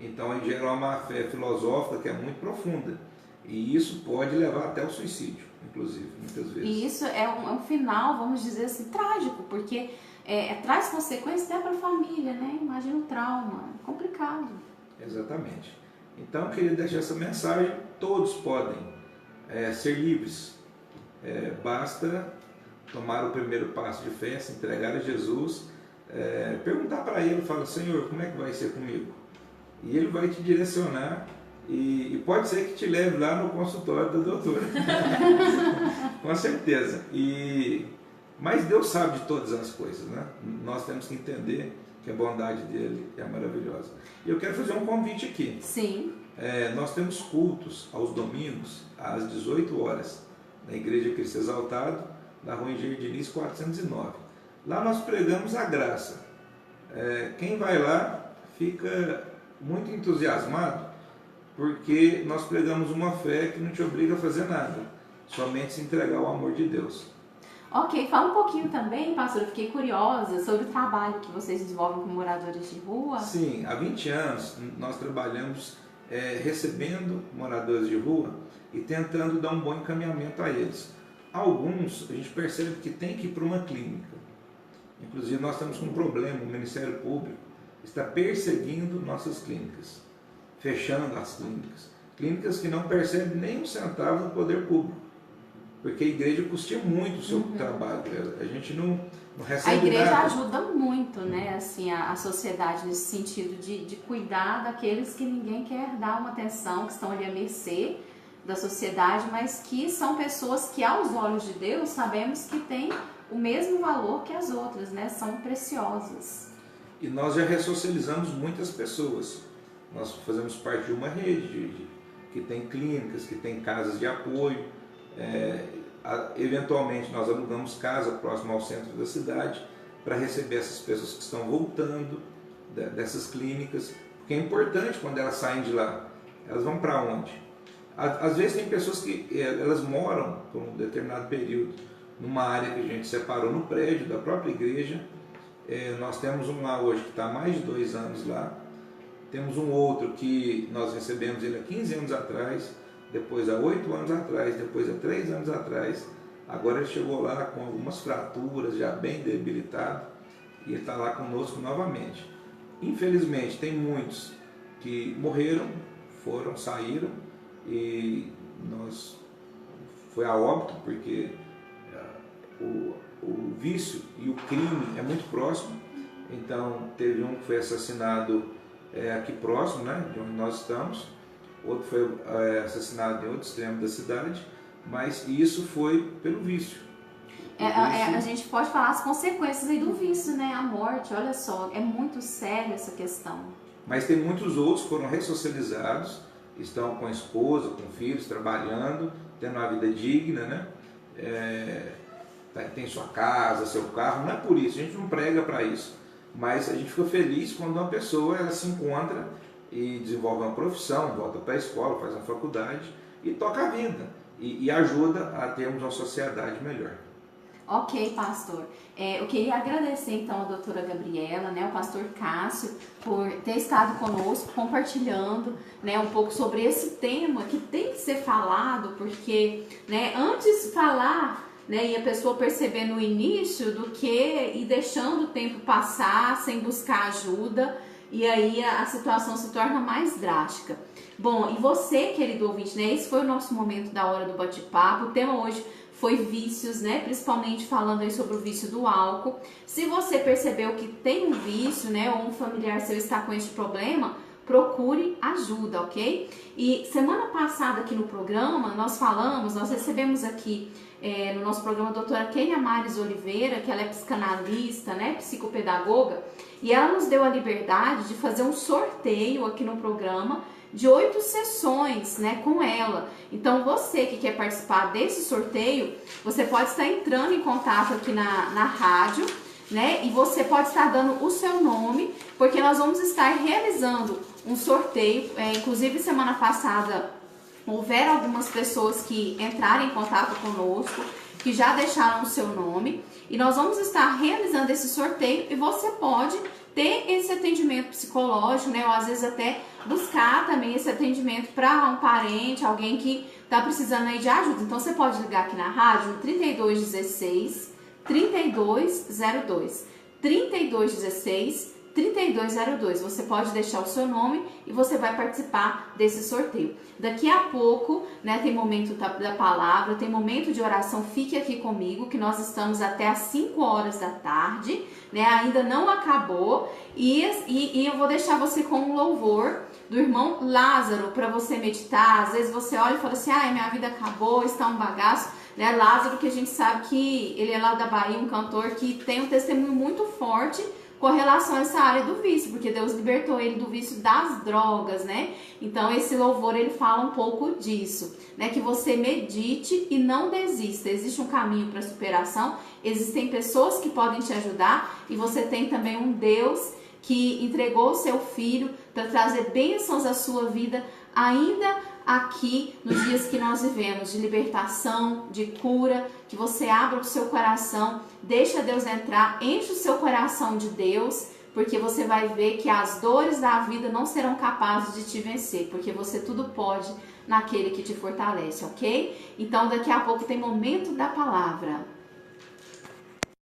D: Então aí gera uma má fé filosófica que é muito profunda, e isso pode levar até o suicídio, inclusive, muitas vezes.
B: E isso é um final, vamos dizer assim, trágico, porque traz consequências até para a família, né? Imagina o trauma, é complicado.
D: Exatamente. Então eu queria deixar essa mensagem, todos podem ser livres, basta tomar o primeiro passo de fé, se entregar a Jesus, perguntar para Ele, falar, Senhor, como é que vai ser comigo? e ele vai te direcionar e pode ser que te leve lá no consultório da doutora. Com certeza. Mas Deus sabe de todas as coisas, né? Nós temos que entender que a bondade dele é maravilhosa. E eu quero fazer um convite aqui.
B: Sim.
D: Nós temos cultos aos domingos, às 18 horas, na Igreja Cristo Exaltado, na Rua Engenheiro Diniz 409. Lá nós pregamos a graça. Quem vai lá fica muito entusiasmado, porque nós pregamos uma fé que não te obriga a fazer nada, somente se entregar ao amor de Deus.
B: Ok, fala um pouquinho também, pastor, eu fiquei curiosa sobre o trabalho que vocês desenvolvem com moradores de rua.
D: Sim, há 20 anos nós trabalhamos recebendo moradores de rua e tentando dar um bom encaminhamento a eles. Alguns a gente percebe que tem que ir para uma clínica. Inclusive nós estamos com um problema, o Ministério Público está perseguindo nossas clínicas, fechando as clínicas. Clínicas que não percebem nem um centavo do poder público, porque a igreja custa muito o seu trabalho. A gente não recebe
B: A igreja
D: nada.
B: ajuda muito, né, assim, a sociedade nesse sentido de cuidar daqueles que ninguém quer dar uma atenção, que estão ali à mercê da sociedade, mas que são pessoas que aos olhos de Deus sabemos que têm o mesmo valor que as outras, né, são preciosas.
D: E nós já ressocializamos muitas pessoas. Nós fazemos parte de uma rede que tem clínicas, que tem casas de apoio. Eventualmente nós alugamos casa próximo ao centro da cidade para receber essas pessoas que estão voltando dessas clínicas, porque é importante quando elas saem de lá. Elas vão para onde? Às vezes tem pessoas que elas moram por um determinado período numa área que a gente separou no prédio da própria igreja. Nós temos um lá hoje que está há mais de 2 anos lá. Temos um outro que nós recebemos ele há 15 anos atrás, depois há 8 anos atrás, depois há 3 anos atrás. Agora ele chegou lá com algumas fraturas, já bem debilitado, e ele está lá conosco novamente. Infelizmente tem muitos que morreram, saíram, e foi a óbito, porque o vício e o crime é muito próximo. Então teve um que foi assassinado aqui próximo, né, de onde nós estamos, outro foi assassinado em outro extremo da cidade, mas isso foi pelo vício.
B: A gente pode falar as consequências aí do vício, né, a morte, olha só, é muito séria essa questão.
D: Mas tem muitos outros que foram ressocializados, estão com a esposa, com filhos, trabalhando, tendo uma vida digna, né? Tem sua casa, seu carro, não é por isso, a gente não prega para isso, mas a gente fica feliz quando uma pessoa ela se encontra e desenvolve uma profissão, volta para a escola, faz uma faculdade e toca a vida e ajuda a termos uma sociedade melhor.
B: Ok, pastor. Eu queria agradecer então a doutora Gabriela, né, o pastor Cássio, por ter estado conosco, compartilhando, né, um pouco sobre esse tema que tem que ser falado, porque, né, antes falar, né, e a pessoa perceber no início do que ir deixando o tempo passar sem buscar ajuda, e aí a situação se torna mais drástica. Bom, e você, querido ouvinte, né, esse foi o nosso momento da hora do bate-papo. O tema hoje foi vícios, né, principalmente falando aí sobre o vício do álcool. Se você percebeu que tem um vício, né, ou um familiar seu está com este problema, procure ajuda, ok? E semana passada aqui no programa, nós recebemos aqui no nosso programa a doutora Kênia Mares Oliveira, que ela é psicanalista, né, psicopedagoga, e ela nos deu a liberdade de fazer um sorteio aqui no programa de 8 sessões, né, com ela. Então você que quer participar desse sorteio, você pode estar entrando em contato aqui na rádio, né, e você pode estar dando o seu nome, porque nós vamos estar realizando um sorteio. Inclusive semana passada houveram algumas pessoas que entraram em contato conosco, que já deixaram o seu nome, e nós vamos estar realizando esse sorteio e você pode ter esse atendimento psicológico, né, ou às vezes até buscar também esse atendimento para um parente, alguém que está precisando aí de ajuda. Então você pode ligar aqui na rádio no 3216 3202, 3216 3202. Você pode deixar o seu nome e você vai participar desse sorteio. Daqui a pouco, né, tem momento da palavra, tem momento de oração. Fique aqui comigo, que nós estamos até às 5 horas da tarde, né? Ainda não acabou. E eu vou deixar você com um louvor do irmão Lázaro para você meditar. Às vezes você olha e fala assim: ai, minha vida acabou, está um bagaço. Né? Lázaro, que a gente sabe que ele é lá da Bahia, um cantor que tem um testemunho muito forte com relação a essa área do vício, porque Deus libertou ele do vício das drogas, né? Então esse louvor ele fala um pouco disso, né? Que você medite e não desista. Existe um caminho para superação, existem pessoas que podem te ajudar e você tem também um Deus que entregou o seu filho para trazer bênçãos à sua vida ainda aqui nos dias que nós vivemos, de libertação, de cura, que você abra o seu coração, deixa Deus entrar, enche o seu coração de Deus, porque você vai ver que as dores da vida não serão capazes de te vencer, porque você tudo pode naquele que te fortalece, ok? Então daqui a pouco tem momento da palavra.